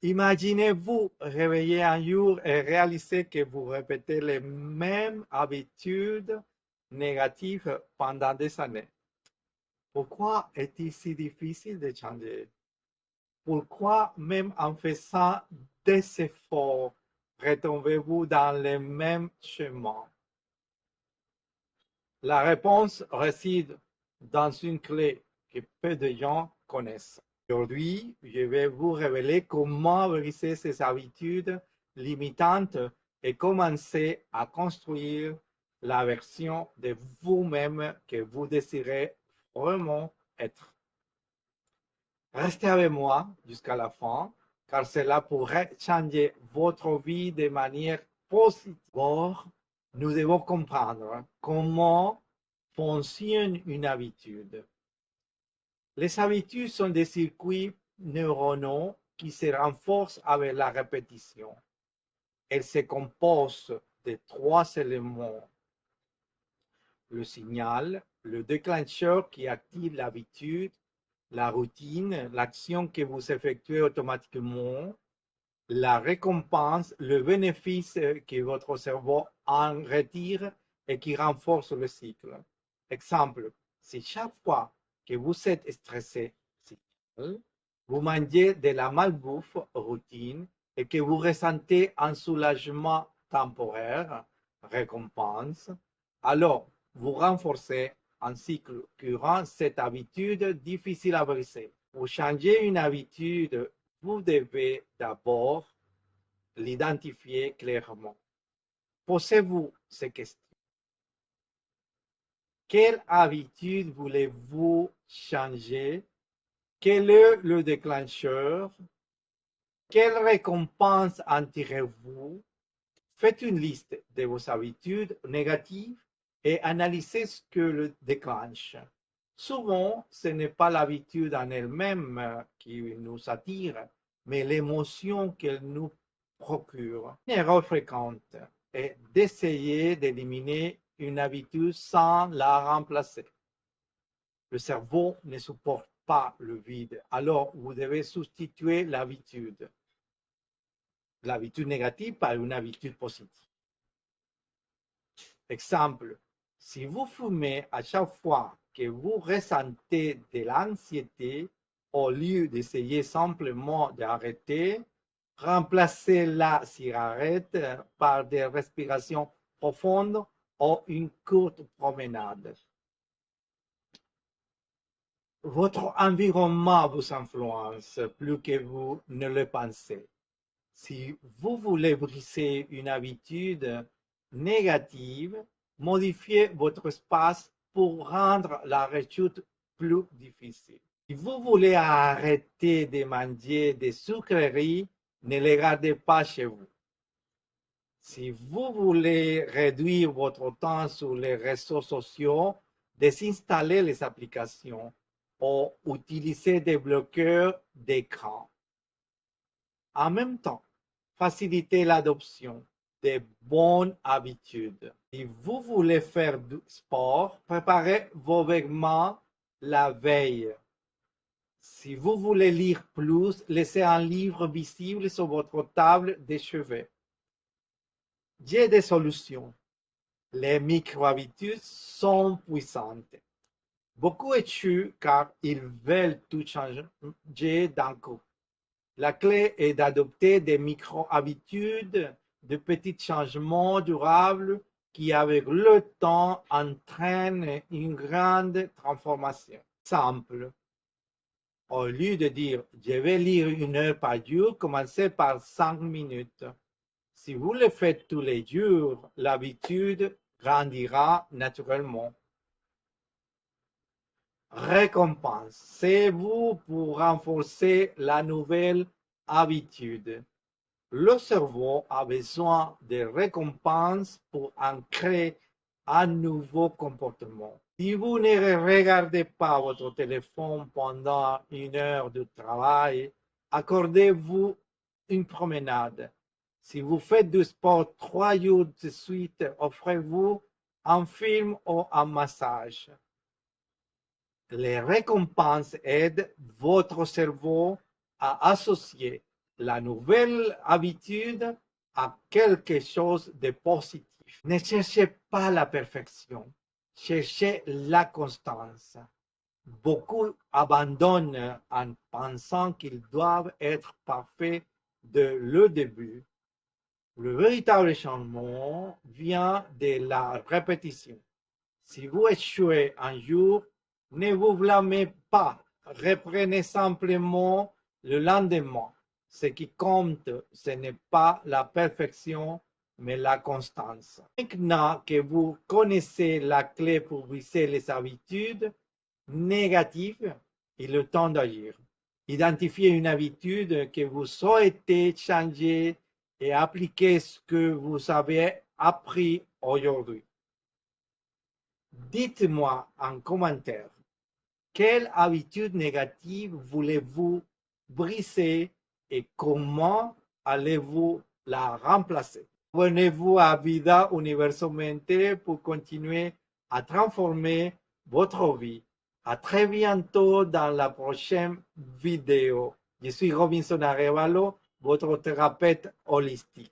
Imaginez-vous réveiller un jour et réaliser que vous répétez les mêmes habitudes négatives pendant des années. Pourquoi est-il si difficile de changer? Pourquoi, même en faisant des efforts, retombez-vous dans les mêmes chemins? La réponse réside dans une clé que peu de gens connaissent. Aujourd'hui, je vais vous révéler comment briser ces habitudes limitantes et commencer à construire la version de vous-même que vous désirez vraiment être. Restez avec moi jusqu'à la fin, car cela pourrait changer votre vie de manière positive. D'abord, nous devons comprendre comment fonctionne une habitude. Les habitudes sont des circuits neuronaux qui se renforcent avec la répétition. Elles se composent de trois éléments: le signal, le déclencheur qui active l'habitude, la routine, l'action que vous effectuez automatiquement, la récompense, le bénéfice que votre cerveau en retire et qui renforce le cycle. Exemple, si chaque fois que vous êtes stressé, vous mangez de la malbouffe routine et que vous ressentez un soulagement temporaire, récompense, alors vous renforcez un cycle qui rend cette habitude difficile à briser. Pour changer une habitude, vous devez d'abord l'identifier clairement. Posez-vous ces questions. Quelle habitude voulez-vous changer? Quel est le déclencheur? Quelle récompense en tirez-vous? Faites une liste de vos habitudes négatives et analysez ce que le déclenche. Souvent, ce n'est pas l'habitude en elle-même qui nous attire, mais l'émotion qu'elle nous procure. Une erreur fréquente est d'essayer d'éliminer une habitude sans la remplacer. Le cerveau ne supporte pas le vide, alors vous devez substituer l'habitude négative par une habitude positive. Exemple, si vous fumez à chaque fois que vous ressentez de l'anxiété, au lieu d'essayer simplement d'arrêter, remplacez la cigarette par des respirations profondes ou une courte promenade. Votre environnement vous influence plus que vous ne le pensez. Si vous voulez briser une habitude négative, modifiez votre espace pour rendre la rechute plus difficile. Si vous voulez arrêter de manger des sucreries, ne les gardez pas chez vous. Si vous voulez réduire votre temps sur les réseaux sociaux, désinstallez les applications ou utilisez des bloqueurs d'écran. En même temps, facilitez l'adoption des bonnes habitudes. Si vous voulez faire du sport, préparez vos vêtements la veille. Si vous voulez lire plus, laissez un livre visible sur votre table de chevet. J'ai des solutions. Les micro-habitudes sont puissantes. Beaucoup échouent car ils veulent tout changer d'un coup. La clé est d'adopter des micro-habitudes, de petits changements durables qui, avec le temps, entraînent une grande transformation. Simple. Au lieu de dire « je vais lire 1 heure par jour », commencez par 5 minutes. Si vous le faites tous les jours, l'habitude grandira naturellement. Récompensez-vous pour renforcer la nouvelle habitude. Le cerveau a besoin de récompenses pour ancrer un nouveau comportement. Si vous ne regardez pas votre téléphone pendant 1 heure de travail, accordez-vous une promenade. Si vous faites du sport 3 jours de suite, offrez-vous un film ou un massage. Les récompenses aident votre cerveau à associer la nouvelle habitude à quelque chose de positif. Ne cherchez pas la perfection, cherchez la constance. Beaucoup abandonnent en pensant qu'ils doivent être parfaits dès le début. Le véritable changement vient de la répétition. Si vous échouez un jour, ne vous blâmez pas. Reprenez simplement le lendemain. Ce qui compte, ce n'est pas la perfection, mais la constance. Maintenant que vous connaissez la clé pour briser les habitudes négatives, il est le temps d'agir. Identifiez une habitude que vous souhaitez changer et appliquez ce que vous avez appris aujourd'hui. Dites-moi en commentaire, quelle habitude négative voulez-vous briser et comment allez-vous la remplacer? Abonnez-vous à Vida Universamente pour continuer à transformer votre vie. À très bientôt dans la prochaine vidéo. Je suis Robinson Arevalo, votre thérapeute holistique.